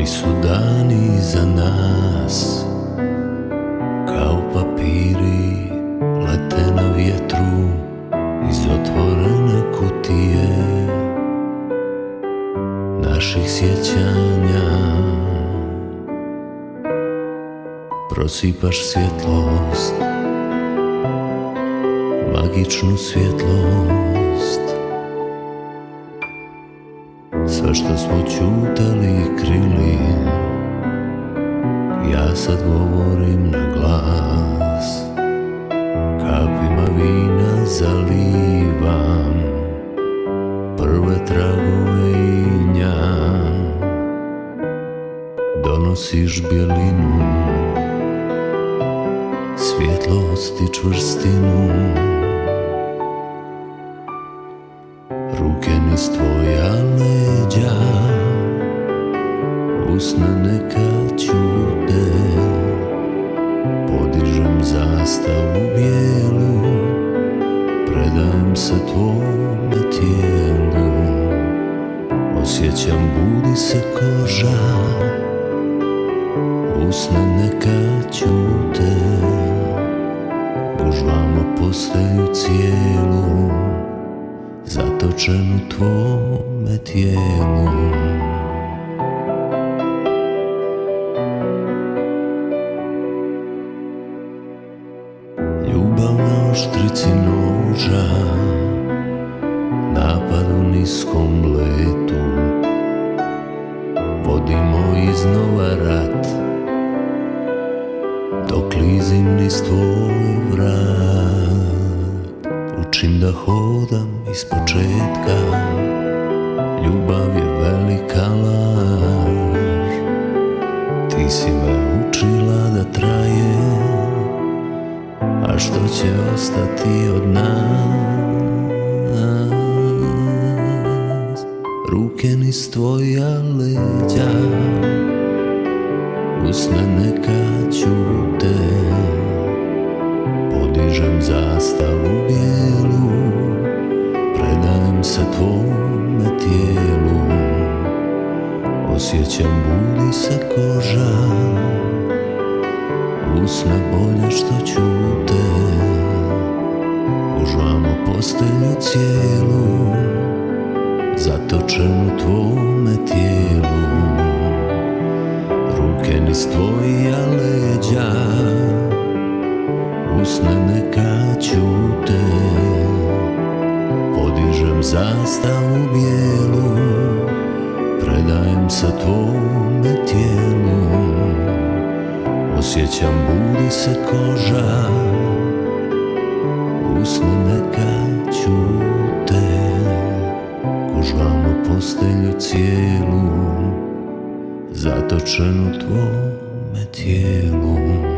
Mali su dani za nas, kao papiri lete na vjetru iz otvorene kutije naših sjećanja. Prosipaš svjetlost, magičnu svjetlost. Sve što smo ćutali i krili, ja sad govorim na glas. Kapima vina zalivam prve tragove inja. Donosiš bjelinu, svjetlost i čvrstinu. Ruke niz tvoja leđa, usne neka ćute. Podižem zastavu bijelu, predajem se tvome tijelu. Osjećam budi se koža, usne neka ćute. Gužvamo postelju cijelu, zatočen u tvome tijelu. Ljubav na oštrici noža, napad u niskom letu. Vodimo iznova rat, dok klizim niz tvoj vrat. Učim da hodam iz početka, ljubav je velika laž. Ti si me učila da traje, a što će ostati od nas? Ruke niz tvoja leđa, usne neka ćute. Podižem zastavu bijelu, predajem se tvome tijelu. Osjećam budi se koža, usne bolje što ćute. Gužvamo postelju cijelu, zatočen u tvome tijelu. Ruke niz tvoja leđa, usne neka ćute. Podižem zastavu bijelu, predajem se tvome tijelu. Osjećam budi se koža, usne neka ćute. Gužvamo postelju cijelu, zatočen u tvome tijelu.